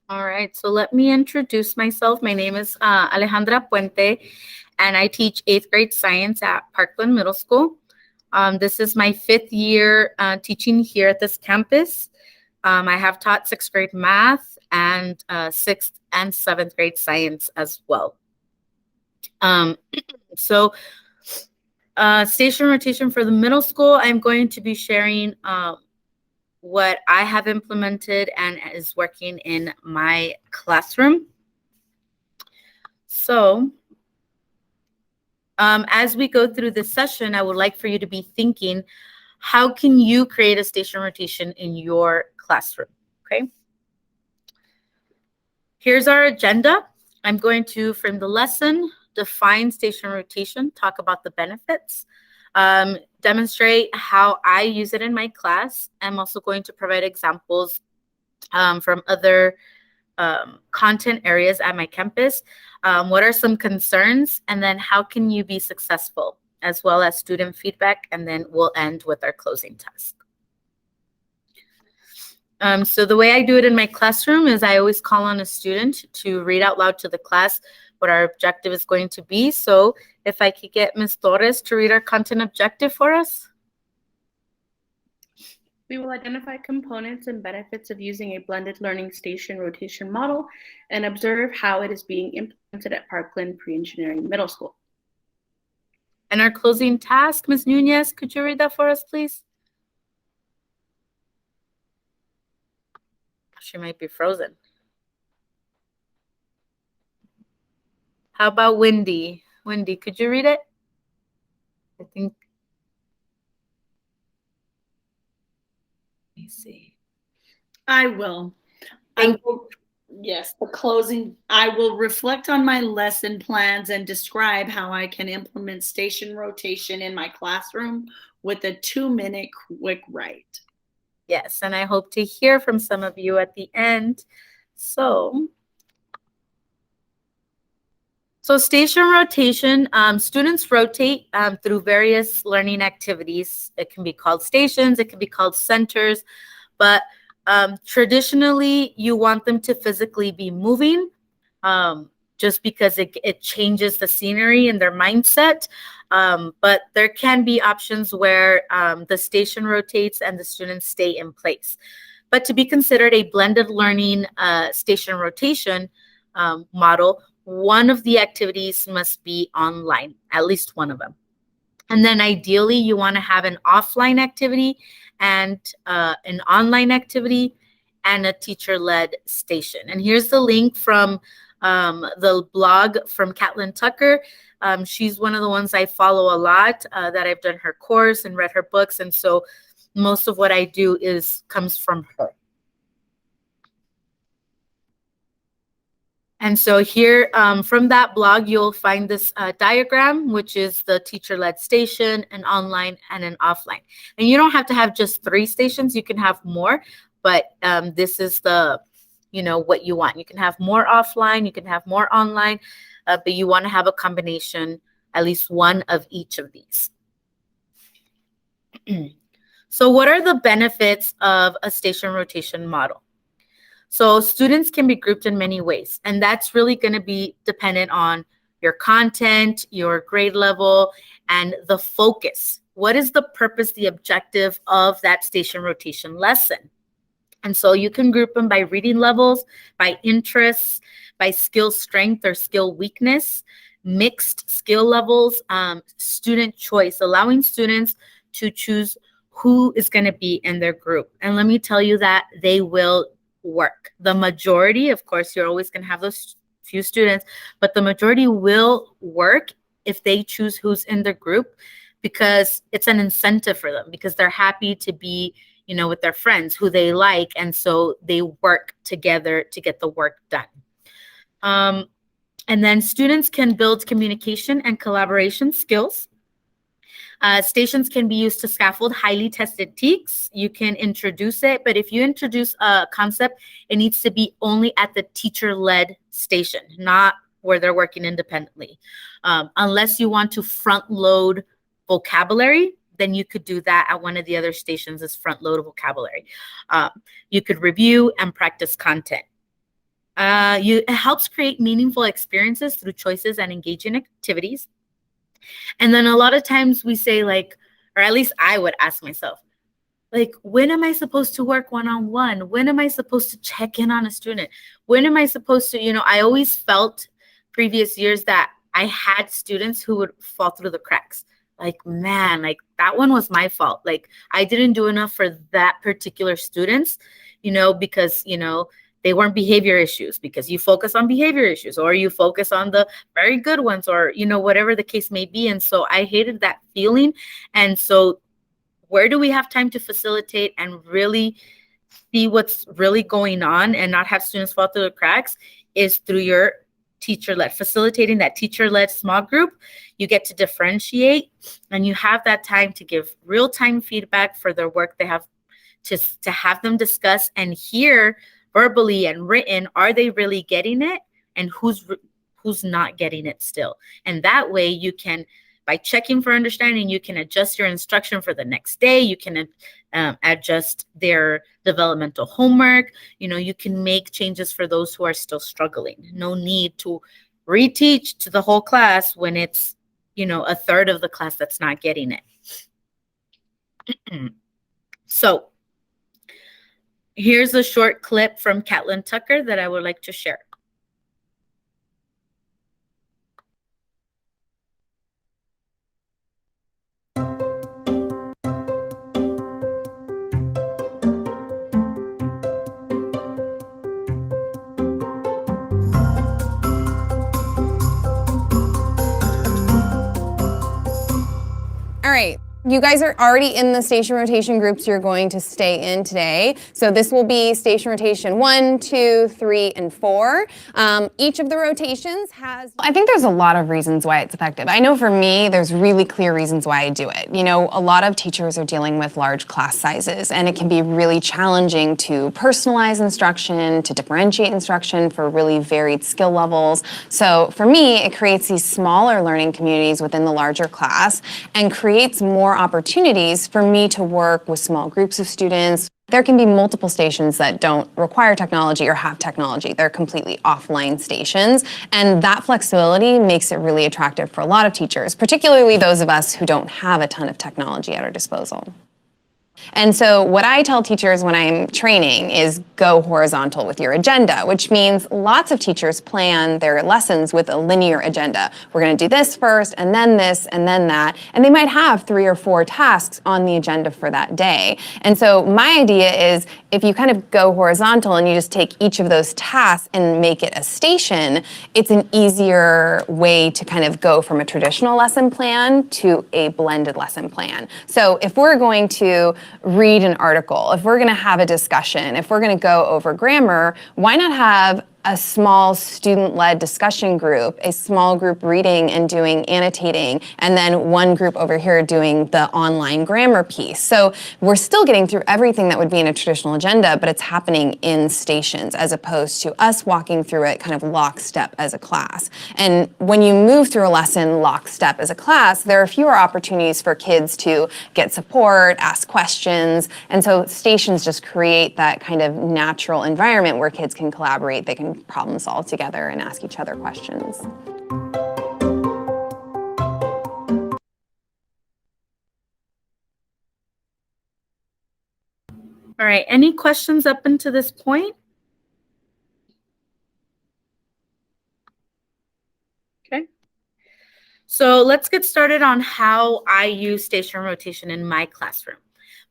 All right, so let me introduce myself. My name is Alejandra Puente, and I teach eighth grade science at Parkland Middle School. This is my fifth year teaching here at this campus. I have taught sixth grade math and sixth and seventh grade science as well. Um, so, station rotation for the middle school, I'm going to be sharing what I have implemented and is working in my classroom. So, as we go through this session, I would like for you to be thinking, how can you create a station rotation in your classroom? Okay. Here's our agenda. I'm going to frame the lesson, define station rotation, talk about the benefits, demonstrate how I use it in my class. I'm also going to provide examples from other content areas at my campus. What are some concerns? And then how can you be successful, as well as student feedback. And then we'll end with our closing task. So the way I do it in my classroom is I always call on a student to read out loud to the class what our objective is going to be. So if I could get Ms. Torres to read our content objective for us. We will identify components and benefits of using a blended learning station rotation model and observe how it is being implemented at Parkland Pre-Engineering Middle School. And our closing task, Ms. Nunez, could you read that for us, please? She might be frozen. How about Wendy? Wendy, could you read it? I think. Let me see. I will. Yes, the closing. I will reflect on my lesson plans and describe how I can implement station rotation in my classroom with a 2-minute quick write. Yes, and I hope to hear from some of you at the end. So station rotation, students rotate through various learning activities. It can be called stations, it can be called centers, but traditionally you want them to physically be moving just because it changes the scenery and their mindset. But there can be options where the station rotates and the students stay in place. But to be considered a blended learning station rotation model, one of the activities must be online, at least one of them. And then ideally, you want to have an offline activity and an online activity and a teacher-led station. And here's the link from the blog from Catlin Tucker. She's one of the ones I follow a lot, that I've done her course and read her books. And so most of what I do comes from her. And so here from that blog, you'll find this diagram, which is the teacher-led station, an online and an offline. And you don't have to have just 3 stations. You can have more, but this is the, what you want. You can have more offline, you can have more online, but you want to have a combination, at least one of each of these. So what are the benefits of a station rotation model? So students can be grouped in many ways, and that's really going to be dependent on your content, your grade level, and the focus. What is the purpose, the objective of that station rotation lesson? And so you can group them by reading levels, by interests, by skill strength or skill weakness, mixed skill levels, student choice, allowing students to choose who is going to be in their group. And let me tell you that they will work. The majority, of course, you're always going to have those few students, but the majority will work if they choose who's in their group, because it's an incentive for them, because they're happy to be, with their friends who they like. And so they work together to get the work done. And then students can build communication and collaboration skills. Stations can be used to scaffold highly tested techniques. You can introduce it, but if you introduce a concept, it needs to be only at the teacher-led station, not where they're working independently. Unless you want to front load vocabulary, then you could do that at one of the other stations as front load vocabulary. You could review and practice content. It helps create meaningful experiences through choices and engaging activities. And then a lot of times we say like, or at least I would ask myself, like, when am I supposed to work one-on-one? When am I supposed to check in on a student? When am I supposed to, I always felt previous years that I had students who would fall through the cracks. Like, man, like that one was my fault. Like I didn't do enough for that particular students, because, they weren't behavior issues, because you focus on behavior issues or you focus on the very good ones, or, whatever the case may be. And so I hated that feeling. And so where do we have time to facilitate and really see what's really going on and not have students fall through the cracks is through your teacher-led, facilitating that teacher-led small group. You get to differentiate and you have that time to give real-time feedback for their work. They have to have them discuss and hear verbally and written, are they really getting it, and who's not getting it still. And that way you can, by checking for understanding, you can adjust your instruction for the next day. You can adjust their developmental homework. You can make changes for those who are still struggling. No need to reteach to the whole class when it's, a third of the class that's not getting it. So here's a short clip from Catlin Tucker that I would like to share. All right, you guys are already in the station rotation groups you're going to stay in today. So this will be station rotation 1, 2, 3, and 4. Each of the rotations has... I think there's a lot of reasons why it's effective. I know for me, there's really clear reasons why I do it. A lot of teachers are dealing with large class sizes, and it can be really challenging to personalize instruction, to differentiate instruction for really varied skill levels. So for me, it creates these smaller learning communities within the larger class and creates more opportunities for me to work with small groups of students. There can be multiple stations that don't require technology or have technology. They're completely offline stations, and that flexibility makes it really attractive for a lot of teachers, particularly those of us who don't have a ton of technology at our disposal. And so what I tell teachers when I'm training is go horizontal with your agenda, which means lots of teachers plan their lessons with a linear agenda. We're going to do this first, and then this, and then that. And they might have 3 or 4 tasks on the agenda for that day. And so my idea is if you kind of go horizontal and you just take each of those tasks and make it a station, it's an easier way to kind of go from a traditional lesson plan to a blended lesson plan. So if we're going to read an article, if we're going to have a discussion, if we're going to go over grammar, why not have a small student-led discussion group, a small group reading and doing annotating, and then one group over here doing the online grammar piece. So we're still getting through everything that would be in a traditional agenda, but it's happening in stations as opposed to us walking through it kind of lockstep as a class. And when you move through a lesson lockstep as a class, there are fewer opportunities for kids to get support, ask questions, and so stations just create that kind of natural environment where kids can collaborate, they can problem solve together and ask each other questions. All right, any questions up until this point? Okay. So let's get started on how I use station rotation in my classroom.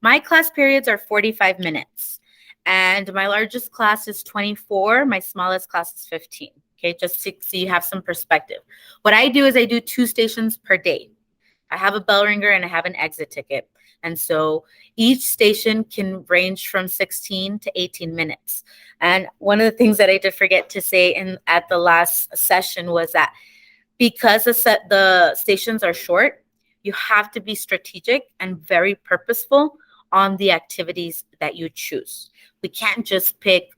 My class periods are 45 minutes. And my largest class is 24. My smallest class is 15. Okay, just so you have some perspective. What I do is I do 2 stations per day. I have a bell ringer and I have an exit ticket. And so each station can range from 16 to 18 minutes. And one of the things that I did forget to say at the last session was that because the stations are short, you have to be strategic and very purposeful on the activities that you choose. We can't just pick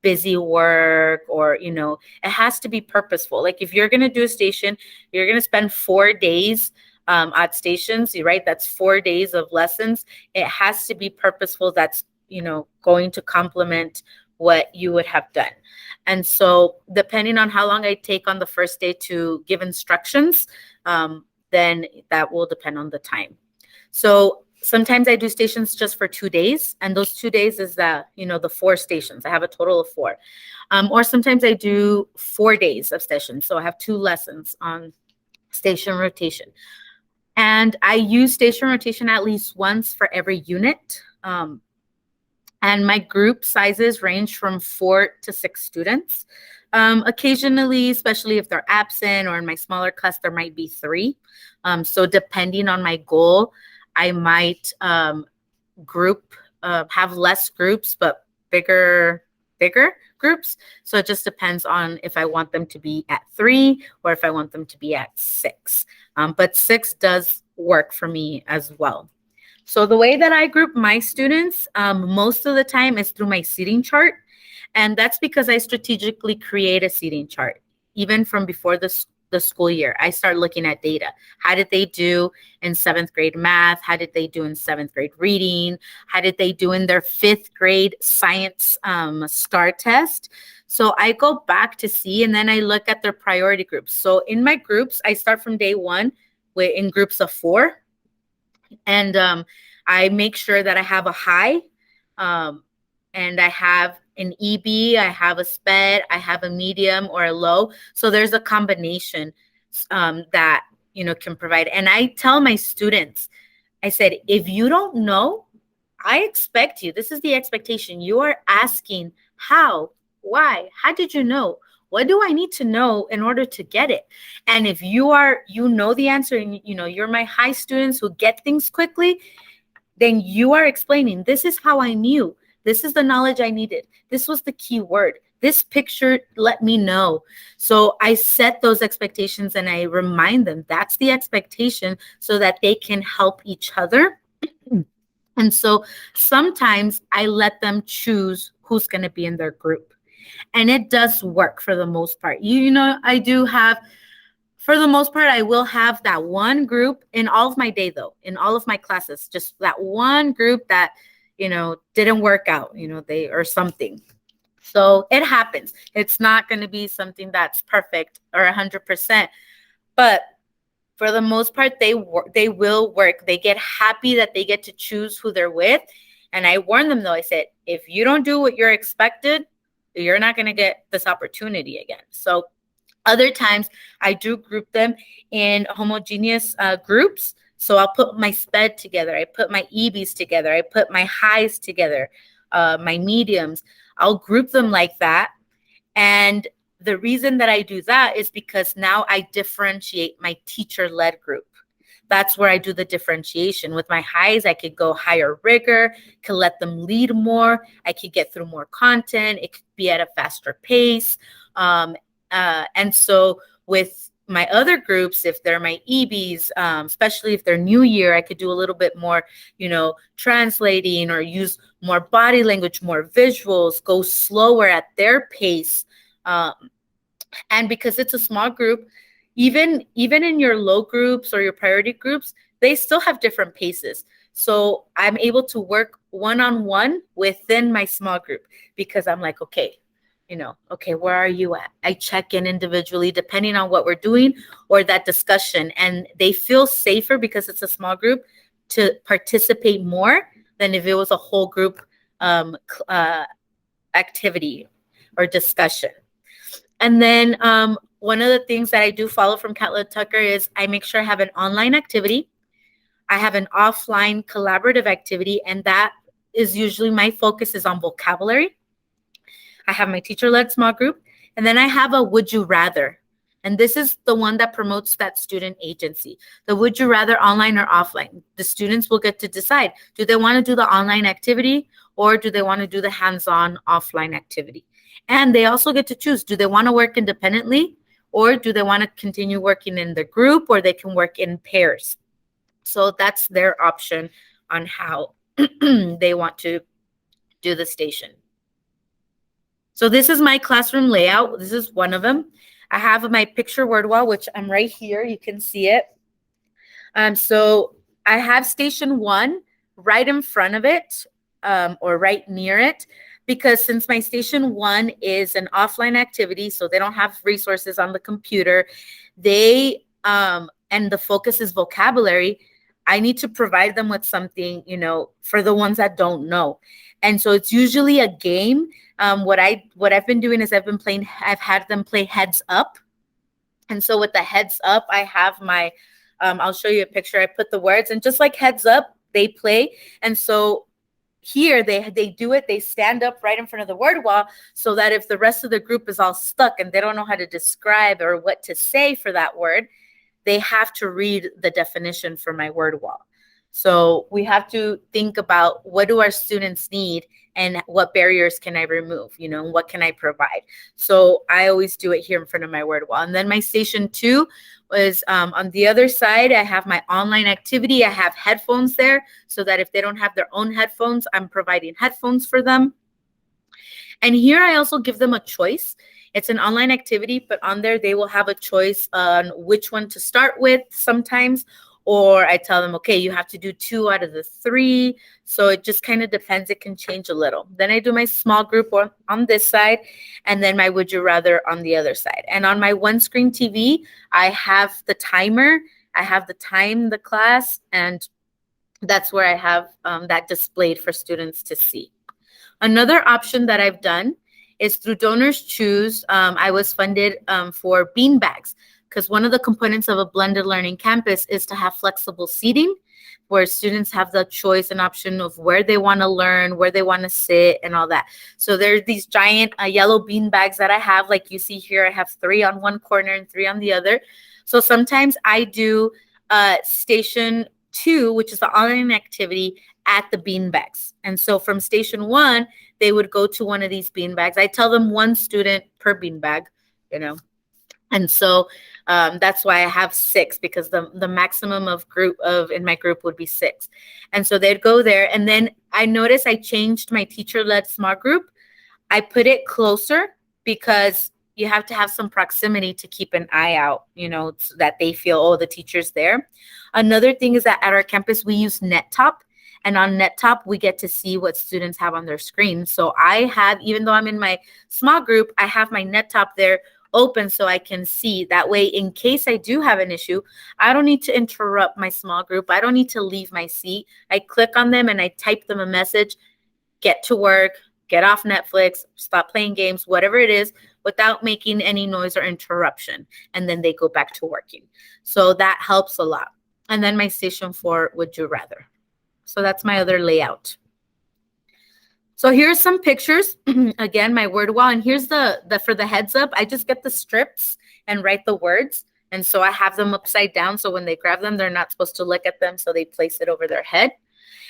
busy work or, it has to be purposeful. Like if you're going to do a station, you're going to spend 4 days at stations, right? That's 4 days of lessons. It has to be purposeful. That's, going to complement what you would have done. And so depending on how long I take on the first day to give instructions, then that will depend on the time. So sometimes I do stations just for 2 days, and those 2 days is the 4 stations. I have a total of 4. Or sometimes I do 4 days of sessions. So I have 2 lessons on station rotation. And I use station rotation at least once for every unit. And my group sizes range from 4 to 6 students. Occasionally, especially if they're absent, or in my smaller class, there might be 3. So depending on my goal, I might group, have less groups, but bigger groups. So it just depends on if I want them to be at 3 or if I want them to be at 6. But 6 does work for me as well. So the way that I group my students most of the time is through my seating chart. And that's because I strategically create a seating chart. Even from before the school year, I start looking at data. How did they do in 7th grade math? How did they do in 7th grade reading? How did they do in their 5th grade science STAR test? So I go back to see, and then I look at their priority groups. So in my groups, I start from day 1 in groups of 4. And I make sure that I have a high, and I have an EB, I have a SPED, I have a medium or a low. So there's a combination that, can provide. And I tell my students, I said, if you don't know, I expect you. This is the expectation. You are asking how, why, how did you know? What do I need to know in order to get it? And if you know the answer, and you're my high students who get things quickly, then you are explaining, this is how I knew. This is the knowledge I needed. This was the key word. This picture let me know. So I set those expectations and I remind them that's the expectation so that they can help each other. And so sometimes I let them choose who's going to be in their group. And it does work for the most part. I do have, for the most part, I will have that one group in all of my day, though, in all of my classes, just that one group that, didn't work out, or something. So it happens. It's not going to be something that's perfect or 100%. But for the most part, they will work. They get happy that they get to choose who they're with. And I warn them, though, I said, if you don't do what you're expected, you're not going to get this opportunity again. So other times I do group them in homogeneous groups. So I'll put my SPED together. I put my EBs together. I put my highs together, my mediums. I'll group them like that. And the reason that I do that is because now I differentiate my teacher-led group. That's where I do the differentiation. With my highs, I could go higher rigor, could let them lead more. I could get through more content. It could be at a faster pace. And so with my other groups, if they're my EBs, especially if they're new year, I could do a little bit more, translating or use more body language, more visuals, go slower at their pace. And because it's a small group, even in your low groups or your priority groups, they still have different paces. So I'm able to work one-on-one within my small group because I'm like, okay, where are you at? I check in individually depending on what we're doing or that discussion. And they feel safer because it's a small group to participate more than if it was a whole group activity or discussion. And then one of the things that I do follow from Catlett Tucker is I make sure I have an online activity. I have an offline collaborative activity, and that is usually my focus is on vocabulary. I have my teacher-led small group, and then I have a would you rather. And this is the one that promotes that student agency. The would you rather online or offline? The students will get to decide, do they want to do the online activity or do they want to do the hands-on offline activity? And they also get to choose, do they want to work independently or do they want to continue working in the group or they can work in pairs? So that's their option on how they want to do the station. So this is my classroom layout. This is one of them. I have my picture word wall, which I'm right here. You can see it. So I have station 1 right in front of it. or right near it, because since my station 1 is an offline activity, so they don't have resources on the computer, they and the focus is vocabulary, I need to provide them with something, for the ones that don't know. And so it's usually a game. What I've been doing is I've had them play Heads Up. And so with the Heads Up, I have my I'll show you a picture. I put the words, and just like Heads Up, they play. And so here they do it. They stand up right in front of the word wall, so that if the rest of the group is all stuck and they don't know how to describe or what to say for that word, they have to read the definition for my word wall. So we have to think about, what do our students need and what barriers can I remove, what can I provide? So I always do it here in front of my word wall. And then my station 2 was on the other side. I have my online activity. I have headphones there, so that if they don't have their own headphones, I'm providing headphones for them. And here I also give them a choice. It's an online activity, but on there they will have a choice on which one to start with sometimes, or I tell them, okay, you have to do 2 out of the 3. So it just kind of depends. It can change a little. Then I do my small group on this side, and then my would you rather on the other side. And on my one screen TV, I have the timer. I have the time the class, and that's where I have that displayed for students to see. Another option that I've done is through Donors Choose. I was funded for bean bags, because one of the components of a blended learning campus is to have flexible seating, where students have the choice and option of where they want to learn, where they want to sit, and all that. So there's these giant yellow bean bags that I have, like you see here. I have 3 on one corner and 3 on the other. So sometimes I do station 2, which is the online activity, at the bean bags. And so from station 1, they would go to one of these bean bags. I tell them 1 student per bean bag, And so that's why I have 6, because the maximum in my group would be 6. And so they'd go there. And then I noticed I changed my teacher-led small group. I put it closer, because you have to have some proximity to keep an eye out, so that they feel, oh, the teacher's there. Another thing is that at our campus, we use NetTop. And on NetTop, we get to see what students have on their screen. So I have, even though I'm in my small group, I have my NetTop there open so I can see. That way, in case I do have an issue, I don't need to interrupt my small group. I don't need to leave my seat. I click on them and I type them a message, get to work, get off Netflix, stop playing games, whatever it is, without making any noise or interruption. And then they go back to working. So that helps a lot. And then my station 4, would you rather. So that's my other layout. So here's some pictures. Again, my word wall. And here's the for the Heads Up, I just get the strips and write the words. And so I have them upside down. So when they grab them, they're not supposed to look at them. So they place it over their head.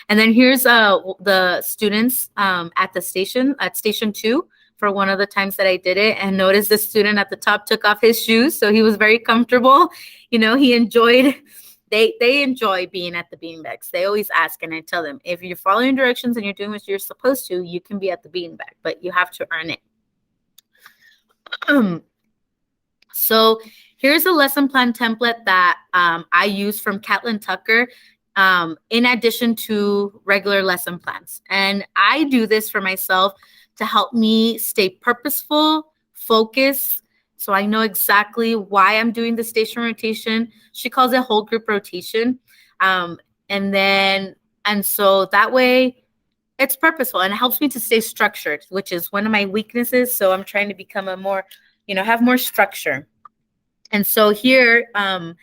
And then here's the students at station 2 for one of the times that I did it. And notice the student at the top took off his shoes. So he was very comfortable. He enjoyed. They enjoy being at the beanbags. They always ask, and I tell them, if you're following directions and you're doing what you're supposed to, you can be at the beanbag, but you have to earn it. So here's a lesson plan template that I use from Catlin Tucker, in addition to regular lesson plans. And I do this for myself to help me stay purposeful, focused, so I know exactly why I'm doing the station rotation. She calls it whole group rotation. And so that way it's purposeful and it helps me to stay structured, which is one of my weaknesses. So I'm trying to become a more, have more structure. And so here, I'm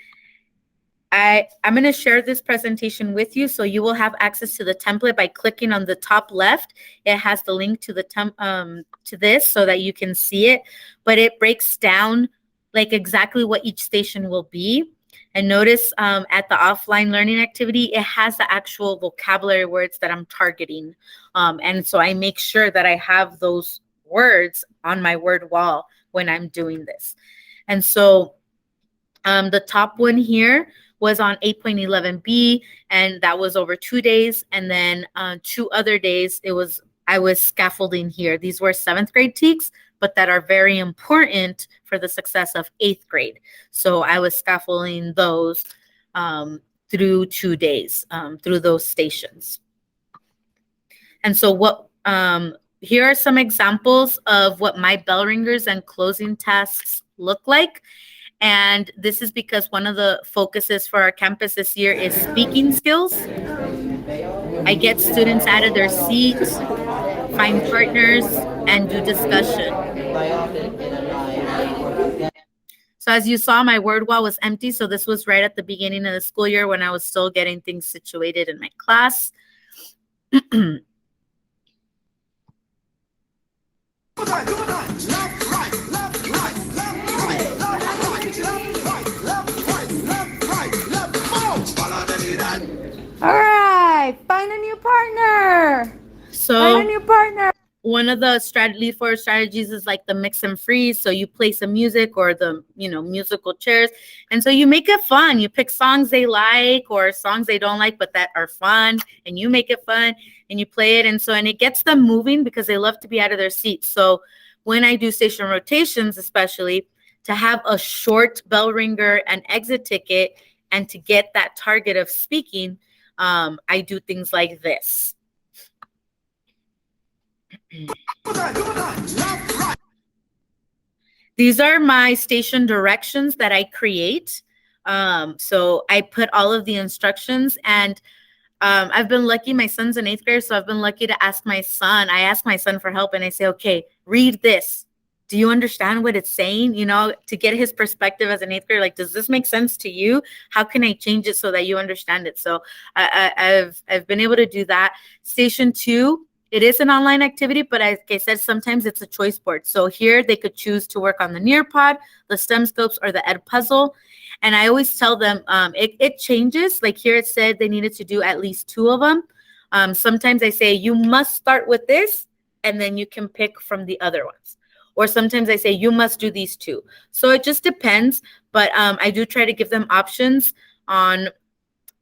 going to share this presentation with you, so you will have access to the template by clicking on the top left. It has the link to the to this so that you can see it, but it breaks down like exactly what each station will be. And notice at the offline learning activity, it has the actual vocabulary words that I'm targeting. And so I make sure that I have those words on my word wall when I'm doing this. And so the top one here was on 8.11b, and that was over 2 days. And then 2 other days, I was scaffolding here. These were 7th grade TEKs, but that are very important for the success of 8th grade. So I was scaffolding those through 2 days, through those stations. And so here are some examples of what my bell ringers and closing tasks look like. And this is because one of the focuses for our campus this year is speaking skills. I get students out of their seats, find partners, and do discussion. So as you saw, my word wall was empty. So this was right at the beginning of the school year when I was still getting things situated in my class. All right, find a new partner. So Find a new partner. one of the lead forward strategies is like the mix and freeze. So you play some music or the musical chairs, and so you make it fun. You pick songs they like or songs they don't like but that are fun, and you make it fun and you play it, and it gets them moving because they love to be out of their seats. So when I do station rotations, especially to have a short bell ringer and exit ticket and to get that target of speaking, I do things like this. These are my station directions that I create. So I put all of the instructions, and I've been lucky. My son's in 8th grade, so I've been lucky to ask my son. I ask my son for help, and I say, okay, read this. Do you understand what it's saying? To get his perspective as an 8th grader, like, does this make sense to you? How can I change it so that you understand it? So I've been able to do that. Station 2, it is an online activity, but like I said, sometimes it's a choice board. So here they could choose to work on the Nearpod, the STEM scopes, or the Ed puzzle. And I always tell them it changes. Like here it said they needed to do at least 2 of them. Sometimes I say you must start with this, and then you can pick from the other ones. Or sometimes I say you must do these 2. So it just depends. But I do try to give them options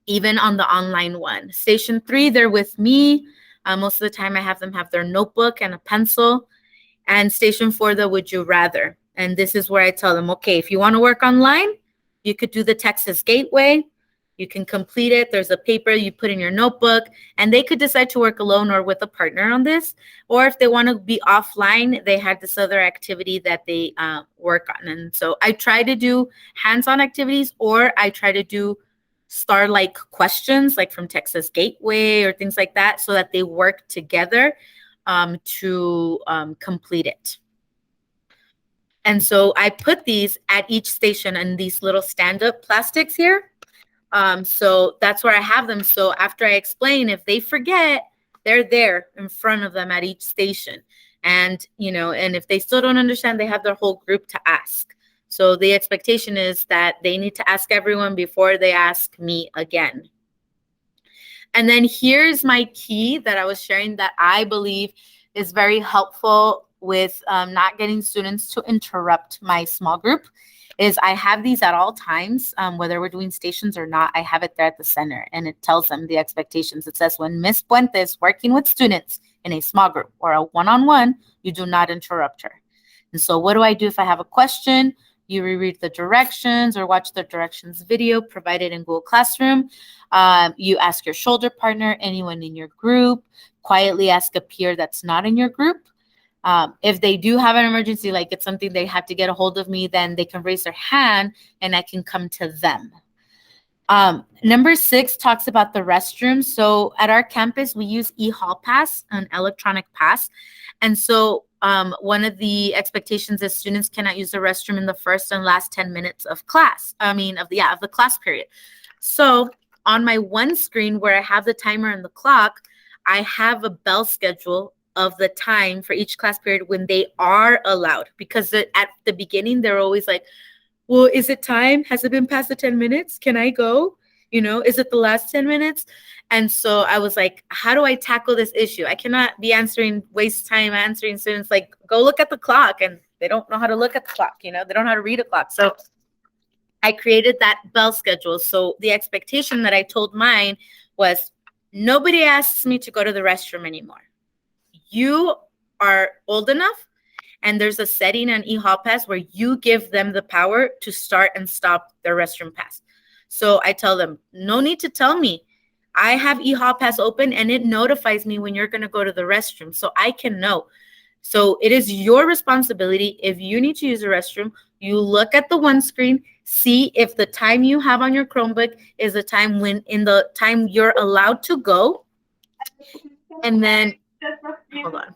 even on the online one. Station 3, they're with me. Most of the time I have them have their notebook and a pencil. And station 4, the would you rather. And this is where I tell them, okay, if you want to work online, you could do the Texas Gateway. You can complete it. There's a paper you put in your notebook, and they could decide to work alone or with a partner on this. Or if they want to be offline, they had this other activity that they work on. And so I try to do hands-on activities, or I try to do star-like questions like from Texas Gateway or things like that, so that they work together to complete it. And so I put these at each station in these little stand-up plastics here. So that's where I have them. So after I explain, if they forget, they're there in front of them at each station. And, and if they still don't understand, they have their whole group to ask. So the expectation is that they need to ask everyone before they ask me again. And then here's my key that I was sharing that I believe is very helpful with not getting students to interrupt my small group. Is I have these at all times, whether we're doing stations or not. I have it there at the center, and it tells them the expectations. It says, when Ms. Puente is working with students in a small group or a one-on-one, you do not interrupt her. And so what do I do if I have a question? You reread the directions or watch the directions video provided in Google Classroom. You ask your shoulder partner, anyone in your group, quietly ask a peer that's not in your group. If they do have an emergency, like it's something they have to get a hold of me, then they can raise their hand and I can come to them. Number 6 talks about the restroom. So at our campus, we use eHall Pass, an electronic pass. And so one of the expectations is students cannot use the restroom in the first and last 10 minutes of class. Of the class period. So on my one screen where I have the timer and the clock, I have a bell schedule of the time for each class period when they are allowed, because at the beginning they're always like, well, is it time? Has it been past the 10 minutes? Can I go? Is it the last 10 minutes? And so I was like, how do I tackle this issue? I cannot be waste time answering students like, go look at the clock. And they don't know how to look at the clock. They don't know how to read a clock. So I created that bell schedule. So the expectation that I told mine was, nobody asks me to go to the restroom anymore. You are old enough, and there's a setting on eHall Pass where you give them the power to start and stop their restroom pass. So I tell them, no need to tell me. I have eHall Pass open and it notifies me when you're going to go to the restroom, so I can know. So it is your responsibility. If you need to use the restroom, you look at the one screen, see if the time you have on your Chromebook is the time when in the time you're allowed to go. And then, hold on.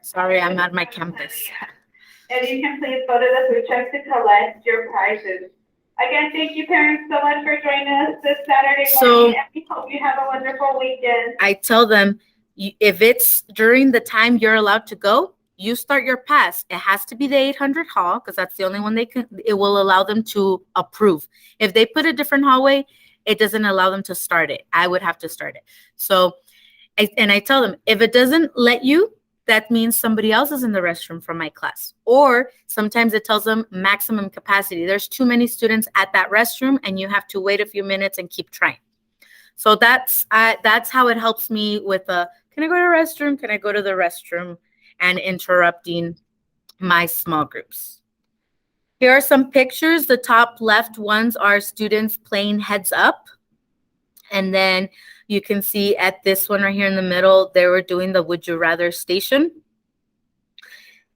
Sorry, I'm at my campus. And you can please go to the food truck to collect your prizes. Again, thank you parents so much for joining us this Saturday morning, and we hope you have a wonderful weekend. I tell them, if it's during the time you're allowed to go, you start your pass. It has to be the 800 hall because that's the only one it will allow them to approve. If they put a different hallway, it doesn't allow them to start it. I would have to start it. So, I tell them, if it doesn't let you, that means somebody else is in the restroom from my class. Or sometimes it tells them maximum capacity. There's too many students at that restroom and you have to wait a few minutes and keep trying. So that's how it helps me with can I go to the restroom? Can I go to the restroom? And interrupting my small groups. Here are some pictures. The top left ones are students playing heads up. And then you can see at this one right here in the middle, they were doing the Would You Rather station.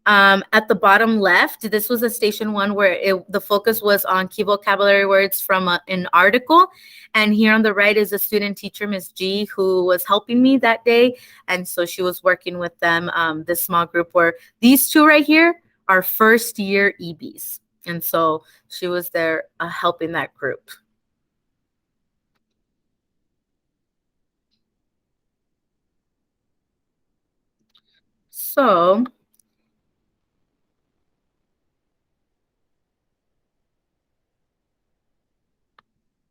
At the bottom left, this was a station one where the focus was on key vocabulary words from an article. And here on the right is a student teacher, Miss G, who was helping me that day. And so she was working with them, this small group where these two right here are first year EBs. And so she was there helping that group. So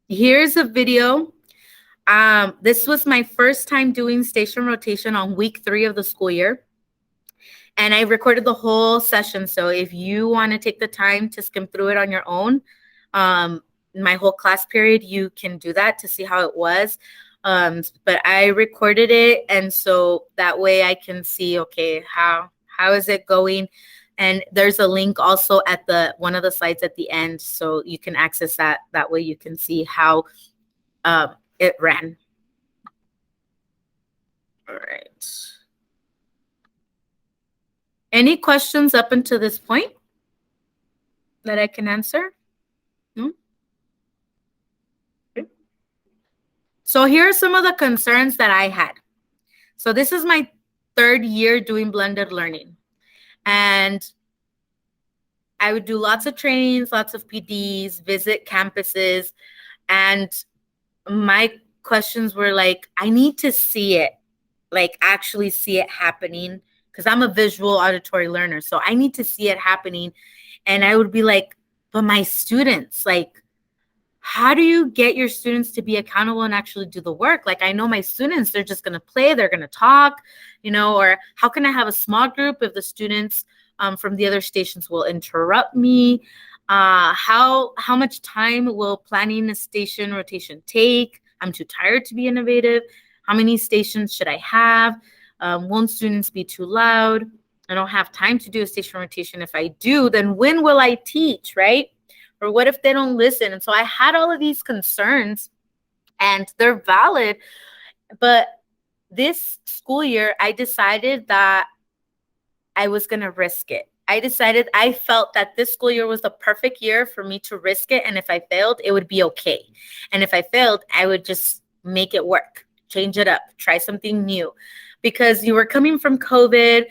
here's a video. This was my first time doing station rotation on week 3 of the school year. And I recorded the whole session. So if you want to take the time to skim through it on your own, my whole class period, you can do that to see how it was. But I recorded it. And so that way I can see, okay, how is it going? And there's a link also at one of the slides at the end. So you can access that. That way you can see how it ran. All right. Any questions up until this point that I can answer? No? Okay. So here are some of the concerns that I had. So this is my 3rd year doing blended learning. And I would do lots of trainings, lots of PDs, visit campuses. And my questions were like, I need to see it, like actually see it happening. Because I'm a visual auditory learner. So I need to see it happening. And I would be like, but my students, like, how do you get your students to be accountable and actually do the work? Like, I know my students, they're just going to play, they're going to talk, or how can I have a small group if the students from the other stations will interrupt me? How much time will planning a station rotation take? I'm too tired to be innovative. How many stations should I have? Won't students be too loud? I don't have time to do a station rotation. If I do, then when will I teach, right? Or what if they don't listen? And so I had all of these concerns, and they're valid. But this school year, I decided that I was going to risk it. I felt that this school year was the perfect year for me to risk it. And if I failed, it would be okay. And if I failed, I would just make it work, change it up, try something new. Because you were coming from COVID,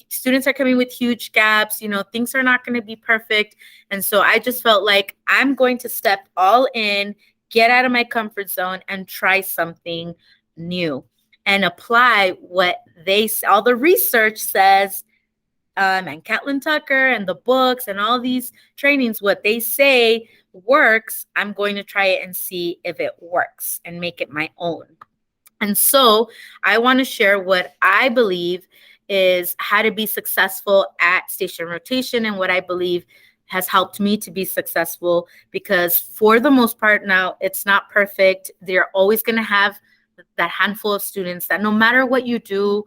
students are coming with huge gaps, things are not going to be perfect. And so I just felt like I'm going to step all in, get out of my comfort zone and try something new and apply what all the research says and Catlin Tucker and the books and all these trainings, what they say works, I'm going to try it and see if it works and make it my own. And so I want to share what I believe is how to be successful at station rotation and what I believe has helped me to be successful, because for the most part now, it's not perfect. They're always going to have that handful of students that no matter what you do,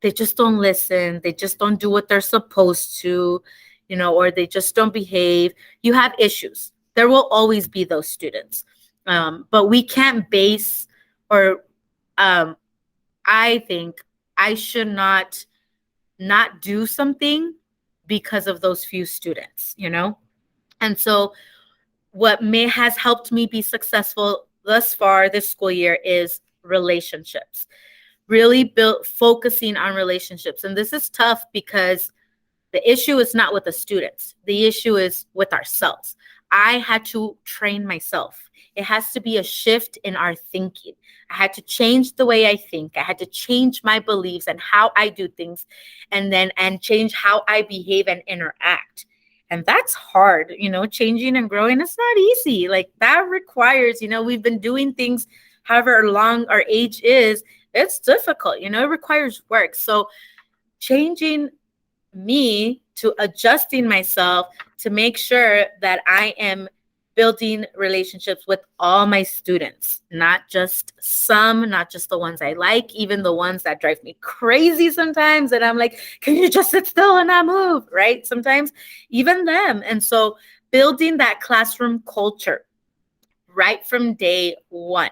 they just don't listen. They just don't do what they're supposed to, or they just don't behave. You have issues. There will always be those students. But we can't base, or I think I should not do something because of those few students, And so what has helped me be successful thus far this school year is relationships. Really focusing on relationships. And this is tough because the issue is not with the students. The issue is with ourselves. I had to train myself. It has to be a shift in our thinking. I had to change the way I think. I had to change my beliefs and how I do things, and change how I behave and interact. And that's hard, changing and growing. It's not easy. Like that requires, we've been doing things however long our age is. It's difficult, it requires work. So changing me to adjusting myself to make sure that I am building relationships with all my students, not just some, not just the ones I like, even the ones that drive me crazy sometimes. And I'm like, can you just sit still and not move, right? Sometimes even them. And so building that classroom culture right from day one.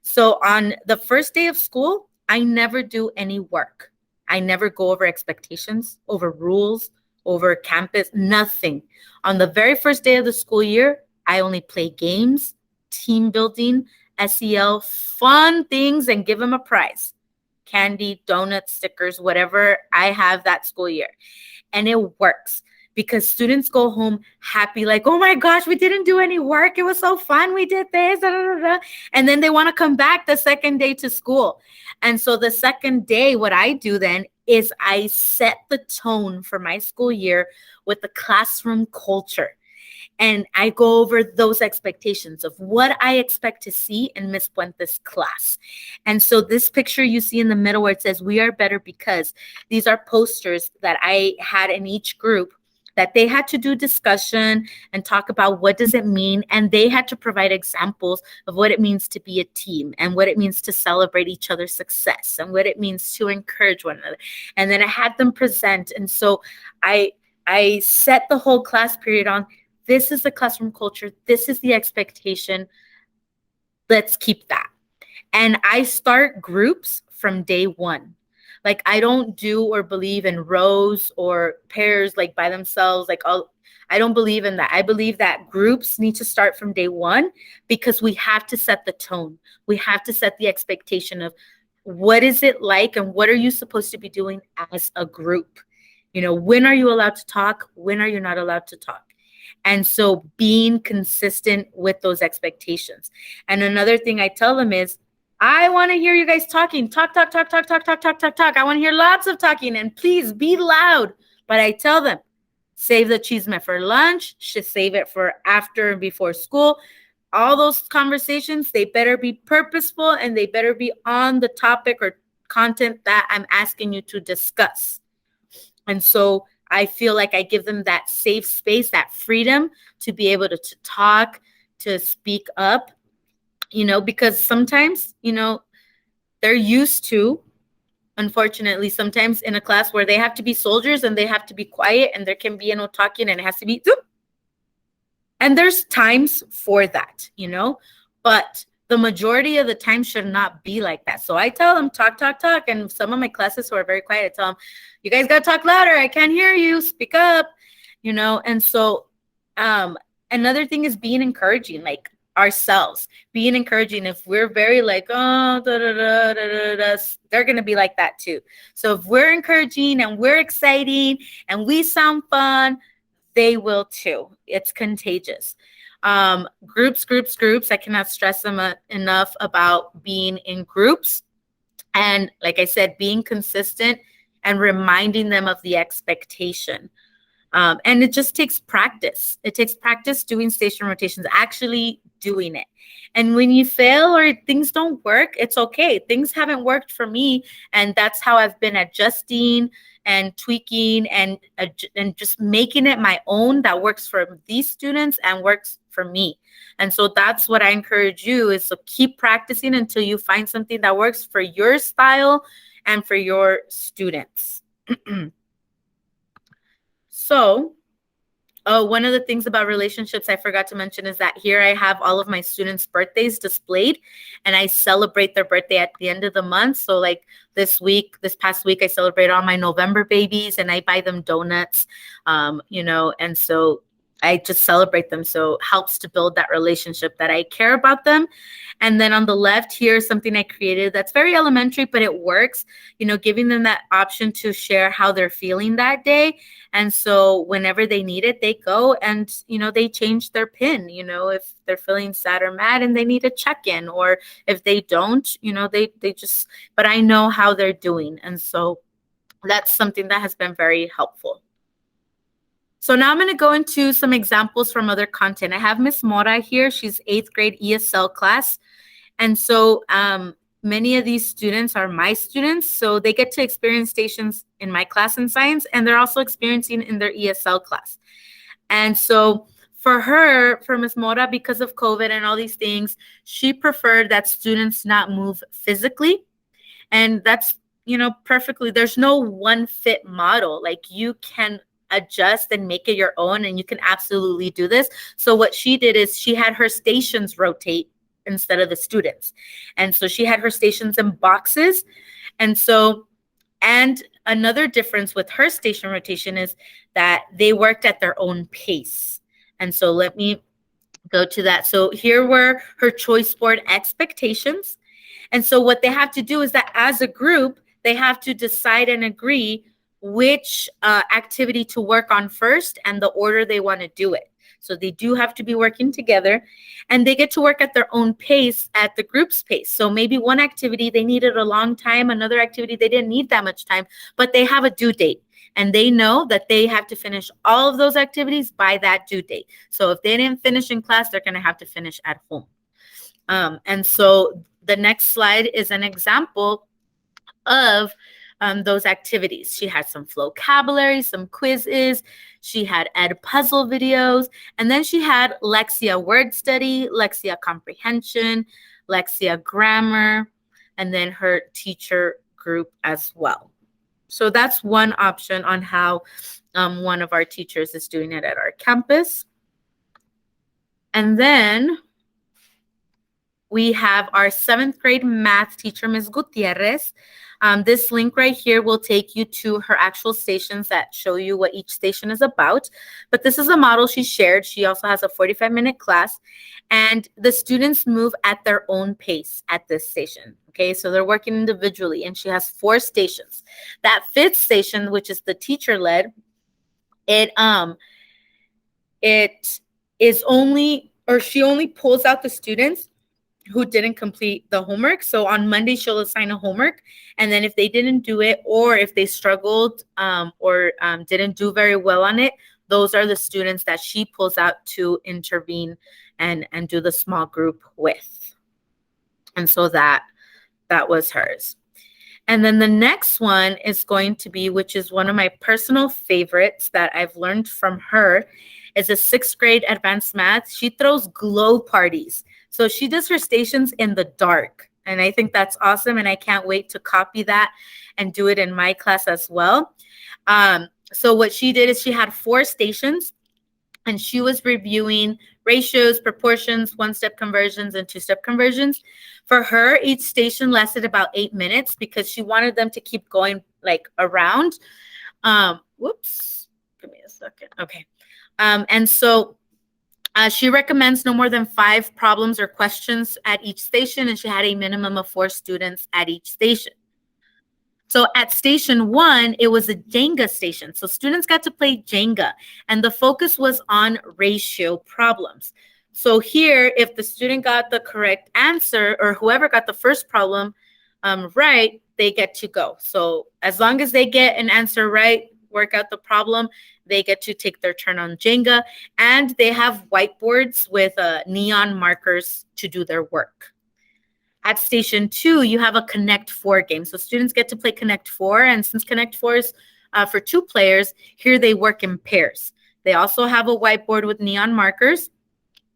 So on the first day of school, I never do any work. I never go over expectations, over rules, over campus, nothing. On the very first day of the school year, I only play games, team building, SEL, fun things, and give them a prize. Candy, donuts, stickers, whatever I have that school year. And it works because students go home happy, like, oh my gosh, we didn't do any work. It was so fun. We did this. Da, da, da, da. And then they want to come back the second day to school. And so the second day, what I do then is I set the tone for my school year with the classroom culture. And I go over those expectations of what I expect to see in Miss Puente's class. And so this picture you see in the middle where it says, we are better because, these are posters that I had in each group that they had to do discussion and talk about what does it mean. And they had to provide examples of what it means to be a team and what it means to celebrate each other's success and what it means to encourage one another. And then I had them present. And so I set the whole class period on, this is the classroom culture. This is the expectation. Let's keep that. And I start groups from day one. Like I don't do or believe in rows or pairs like by themselves. I don't believe in that. I believe that groups need to start from day one because we have to set the tone. We have to set the expectation of what is it like and what are you supposed to be doing as a group? When are you allowed to talk? When are you not allowed to talk? And so being consistent with those expectations. And another thing I tell them is, I want to hear you guys talking. Talk. I want to hear lots of talking, and please be loud. But I tell them, save the chisme for lunch, should save it for after and before school. All those conversations, they better be purposeful and they better be on the topic or content that I'm asking you to discuss. And so I feel like I give them that safe space, that freedom to be able to talk, to speak up, because sometimes, they're used to, unfortunately, sometimes in a class where they have to be soldiers and they have to be quiet and there can be no talking and it has to be, zoop. And there's times for that, but the majority of the time should not be like that. So I tell them, talk. And some of my classes who are very quiet, I tell them, you guys got to talk louder. I can't hear you. Speak up, And so another thing is being encouraging, like ourselves, being encouraging. If we're very like, oh, they're going to be like that too. So if we're encouraging and we're exciting and we sound fun, they will too. It's contagious. Groups. I cannot stress them enough about being in groups. And like I said, being consistent and reminding them of the expectation. And it just takes practice. It takes practice doing station rotations, actually doing it. And when you fail or things don't work, it's okay. Things haven't worked for me. And that's how I've been adjusting and tweaking and just making it my own that works for these students and works for me. And so that's what I encourage you is to keep practicing until you find something that works for your style and for your students. So, one of the things about relationships I forgot to mention is that here I have all of my students' birthdays displayed, and I celebrate their birthday at the end of the month. So like this past week, I celebrate all my November babies, and I buy them donuts, and so I just celebrate them. So it helps to build that relationship that I care about them. And then on the left here, something I created that's very elementary, but it works, giving them that option to share how they're feeling that day. And so whenever they need it, they go and, they change their PIN, if they're feeling sad or mad and they need a check-in, or if they don't, they just, but I know how they're doing. And so that's something that has been very helpful. So now I'm going to go into some examples from other content. I have Miss Mora here. She's 8th grade ESL class. And so many of these students are my students. So they get to experience stations in my class in science, and they're also experiencing in their ESL class. And so for Miss Mora, because of COVID and all these things, she preferred that students not move physically. And that's, perfectly, there's no one fit model. Like you can adjust and make it your own, and you can absolutely do this. So what she did is she had her stations rotate instead of the students. And so she had her stations in boxes. And another difference with her station rotation is that they worked at their own pace. And so let me go to that. So here were her choice board expectations. And so what they have to do is that as a group, they have to decide and agree which activity to work on first and the order they want to do it. So they do have to be working together, and they get to work at their own pace, at the group's pace. So maybe one activity they needed a long time, another activity they didn't need that much time, but they have a due date, and they know that they have to finish all of those activities by that due date. So if they didn't finish in class, they're going to have to finish at home. And so the next slide is an example of those activities. She had some vocabulary, some quizzes, she had ed puzzle videos, and then she had Lexia word study, Lexia comprehension, Lexia grammar, and then her teacher group as well. So that's one option on how one of our teachers is doing it at our campus. And then we have our 7th grade math teacher, Ms. Gutierrez. This link right here will take you to her actual stations that show you what each station is about. But this is a model she shared. She also has a 45-minute class. And the students move at their own pace at this station. Okay, so they're working individually. And she has 4 stations. That 5th station, which is the teacher-led, she only pulls out the students who didn't complete the homework. So on Monday, she'll assign a homework. And then if they didn't do it, or if they struggled or didn't do very well on it, those are the students that she pulls out to intervene and do the small group with. And so that was hers. And then the next one is going to be, which is one of my personal favorites that I've learned from her, is a 6th grade advanced math. She throws glow parties. So she does her stations in the dark. And I think that's awesome. And I can't wait to copy that and do it in my class as well. So what she did is she had 4 stations, and she was reviewing ratios, proportions, 1-step conversions, and 2-step conversions. For her, each station lasted about 8 minutes because she wanted them to keep going like around. Whoops, give me a second. Okay. And so she recommends no more than 5 problems or questions at each station, and she had a minimum of 4 students at each station. So at station 1, it was a Jenga station. So students got to play Jenga, and the focus was on ratio problems. So here, if the student got the correct answer, or whoever got the first problem right, they get to go. So as long as they get an answer right, work out the problem, they get to take their turn on Jenga. And they have whiteboards with neon markers to do their work. At Station 2, you have a Connect 4 game. So students get to play Connect 4. And since Connect 4 is for 2 players, here they work in pairs. They also have a whiteboard with neon markers.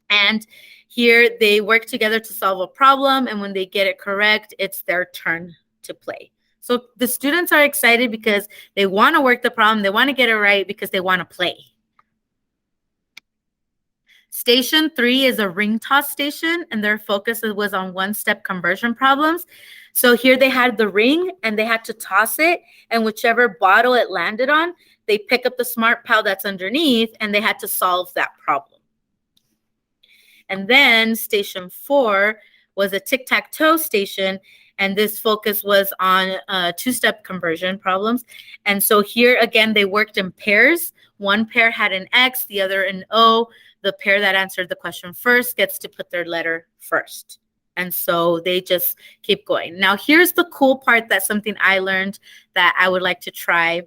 And here they work together to solve a problem. And when they get it correct, it's their turn to play. So the students are excited because they want to work the problem. They want to get it right because they want to play. Station 3 is a ring toss station, and their focus was on one-step conversion problems. So here they had the ring, and they had to toss it, and whichever bottle it landed on, they pick up the smart pal that's underneath, and they had to solve that problem. And then Station 4 was a tic-tac-toe station, and this focus was on two-step conversion problems. And so here, again, they worked in pairs. One pair had an X, the other an O. The pair that answered the question first gets to put their letter first. And so they just keep going. Now, here's the cool part, that's something I learned that I would like to try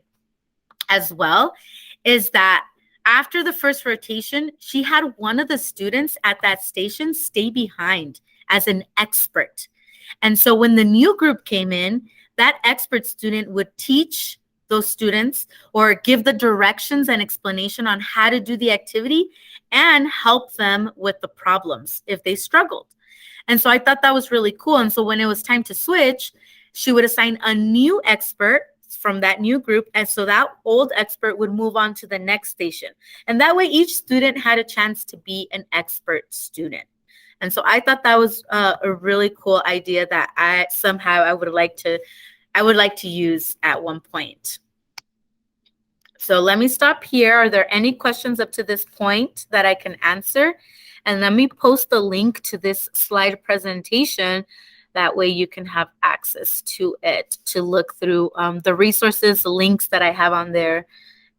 as well, is that after the first rotation, she had one of the students at that station stay behind as an expert. And so when the new group came in, that expert student would teach those students or give the directions and explanation on how to do the activity and help them with the problems if they struggled. And so I thought that was really cool. And so when it was time to switch, she would assign a new expert from that new group. And so that old expert would move on to the next station. And that way each student had a chance to be an expert student. And so I thought that was a really cool idea that I would like to use at one point. So let me stop here. Are there any questions up to this point that I can answer? And let me post the link to this slide presentation. That way you can have access to it to look through the resources, the links that I have on there,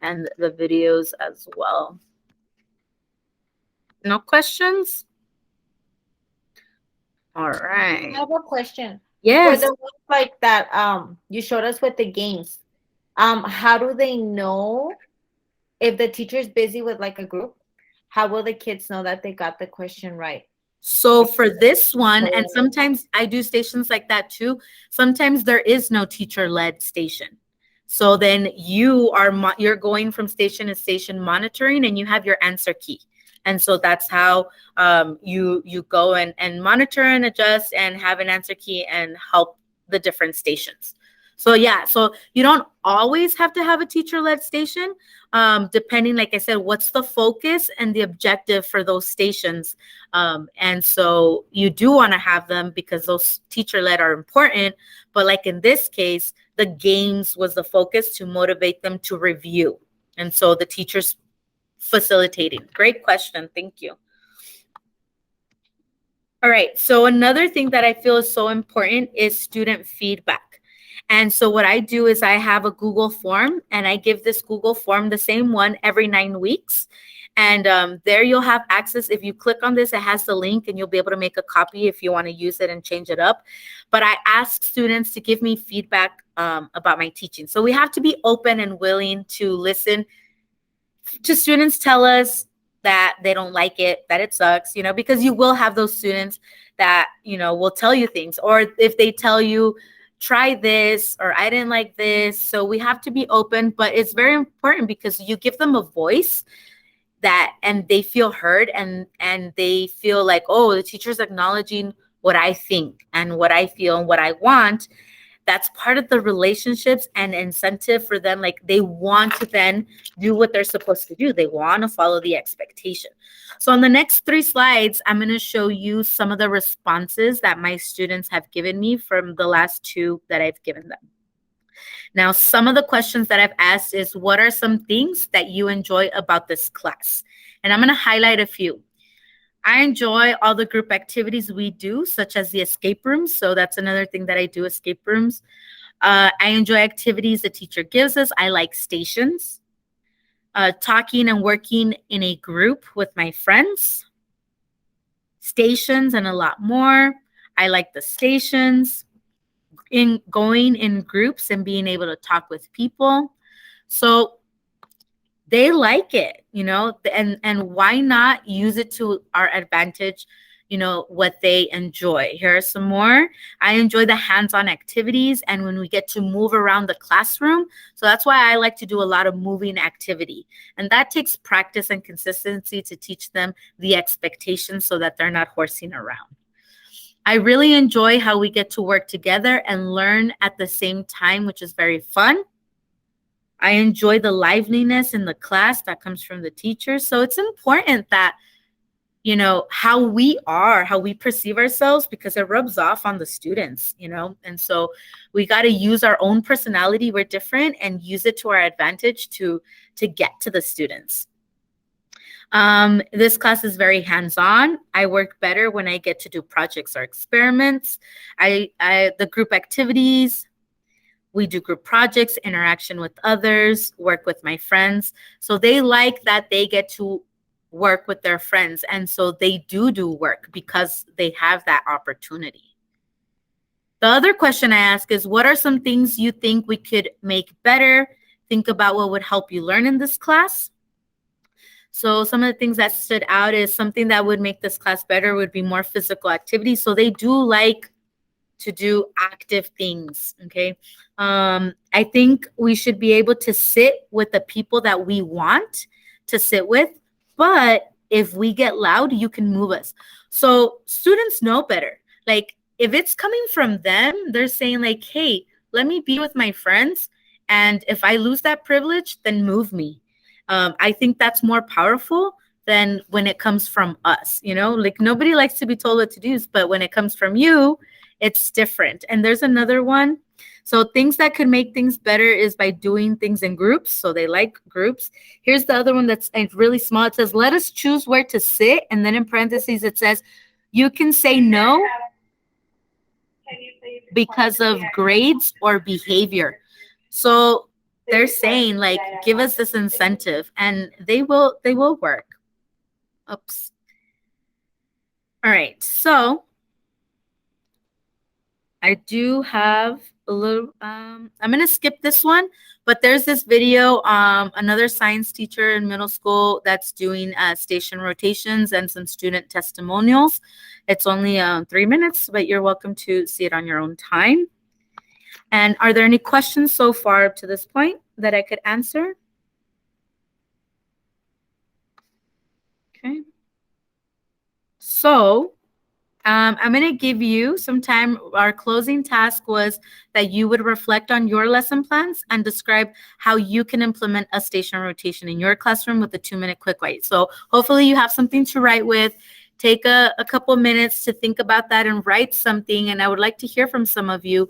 and the videos as well. No questions? All right. I have a question. Yes. For the ones like that you showed us with the games, how do they know if the teacher's busy with like a group? How will the kids know that they got the question right? So for this one, and sometimes I do stations like that too, sometimes there is no teacher-led station. So then you're going from station to station monitoring, and you have your answer key. And so that's how you go and monitor and adjust and have an answer key and help the different stations. So yeah, so you don't always have to have a teacher-led station, depending, like I said, what's the focus and the objective for those stations. And so you do want to have them because those teacher-led are important. But like in this case, the games was the focus to motivate them to review. And so the teachers facilitating. Great question. Thank you. All right. So another thing that I feel is so important is student feedback. And so what I do is I have a Google form, and I give this Google form, the same one, every 9 weeks. And there you'll have access. If you click on this, it has the link, and you'll be able to make a copy if you want to use it and change it up. But I ask students to give me feedback about my teaching. So we have to be open and willing to listen to students tell us that they don't like it, that it sucks, because you will have those students that, will tell you things. Or if they tell you, try this, or I didn't like this. So we have to be open, but it's very important because you give them a voice and they feel heard, and they feel like, oh, the teacher's acknowledging what I think and what I feel and what I want. That's part of the relationships and incentive for them. Like they want to then do what they're supposed to do. They want to follow the expectation. So on the next 3 slides, I'm going to show you some of the responses that my students have given me from the last 2 that I've given them. Now, some of the questions that I've asked is, what are some things that you enjoy about this class? And I'm going to highlight a few. I enjoy all the group activities we do, such as the escape rooms. So that's another thing that I do, escape rooms. I enjoy activities the teacher gives us. I like stations. Talking and working in a group with my friends. Stations and a lot more. I like the stations. in going in groups and being able to talk with people. So they like it, and why not use it to our advantage, what they enjoy. Here are some more. I enjoy the hands-on activities and when we get to move around the classroom. So that's why I like to do a lot of moving activity. And that takes practice and consistency to teach them the expectations so that they're not horsing around. I really enjoy how we get to work together and learn at the same time, which is very fun. I enjoy the liveliness in the class that comes from the teachers. So it's important that, how we are, how we perceive ourselves, because it rubs off on the students, and so we got to use our own personality. We're different, and use it to our advantage to get to the students. This class is very hands-on. I work better when I get to do projects or experiments. The group activities, we do group projects, interaction with others, work with my friends. So they like that they get to work with their friends. And so they do work because they have that opportunity. The other question I ask is, what are some things you think we could make better? Think about what would help you learn in this class. So some of the things that stood out is something that would make this class better would be more physical activity. So they do like to do active things, okay? I think we should be able to sit with the people that we want to sit with, but if we get loud, you can move us. So students know better. Like, if it's coming from them, they're saying like, hey, let me be with my friends, and if I lose that privilege, then move me. I think that's more powerful than when it comes from us, like nobody likes to be told what to do, but when it comes from you, it's different. And there's another one. So things that could make things better is by doing things in groups. So they like groups. Here's the other one that's really small. It says, let us choose where to sit. And then in parentheses, it says, you can say no because of grades or behavior. So they're saying like, give us this incentive, and they will work. Oops. All right. So I do have a little, I'm going to skip this one, but there's this video, another science teacher in middle school that's doing station rotations and some student testimonials. It's only 3 minutes, but you're welcome to see it on your own time. And are there any questions so far up to this point that I could answer? Okay. So I'm going to give you some time. Our closing task was that you would reflect on your lesson plans and describe how you can implement a station rotation in your classroom with a 2-minute quick write. So hopefully you have something to write with. Take a couple minutes to think about that and write something. And I would like to hear from some of you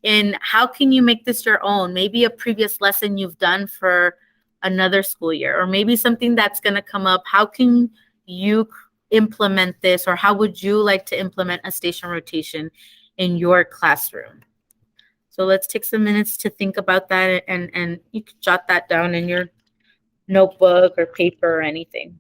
in how can you make this your own? Maybe a previous lesson you've done for another school year, or maybe something that's going to come up. How can you implement this, or how would you like to implement a station rotation in your classroom? So let's take some minutes to think about that, and you can jot that down in your notebook or paper or anything.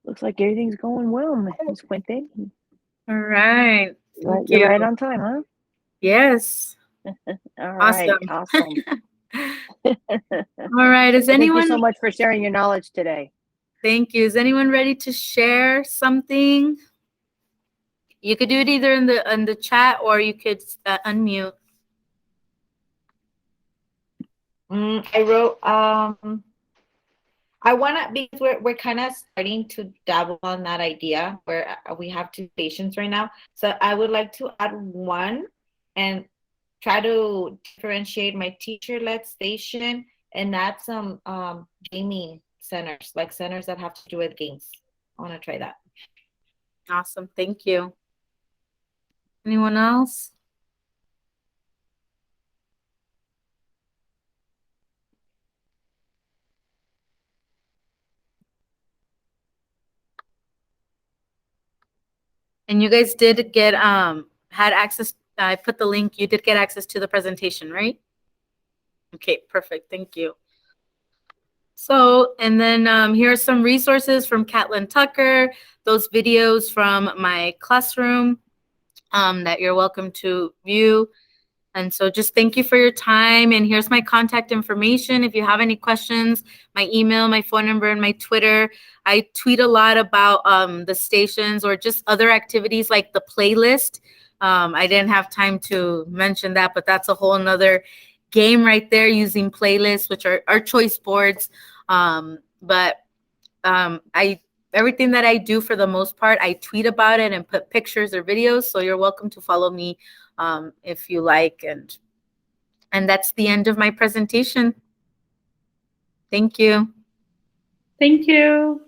Looks like everything's going well, Ms. Fuente. All right. Thank You're you. right on time, huh? Yes. All right. Awesome. Awesome. All right. Is Thank you anyone? so much for sharing your knowledge today. Thank you. Is anyone ready to share something? You could do it either in the chat or you could unmute. I wrote, I want to, because we're kind of starting to dabble on that idea where we have 2 stations right now. So I would like to add one and try to differentiate my teacher-led station and add some gaming centers, like centers that have to do with games. I want to try that. Awesome. Thank you. Anyone else? And you guys did get had access. I put the link. You did get access to the presentation, right? Okay, perfect. Thank you. So, and then here are some resources from Catlin Tucker, those videos from my classroom that you're welcome to view. And so just thank you for your time. And here's my contact information. If you have any questions, my email, my phone number, and my Twitter. I tweet a lot about the stations or just other activities like the playlist. I didn't have time to mention that, but that's a whole nother game right there using playlists, which are choice boards. Everything that I do for the most part, I tweet about it and put pictures or videos. So you're welcome to follow me if you like. And that's the end of my presentation. Thank you. Thank you.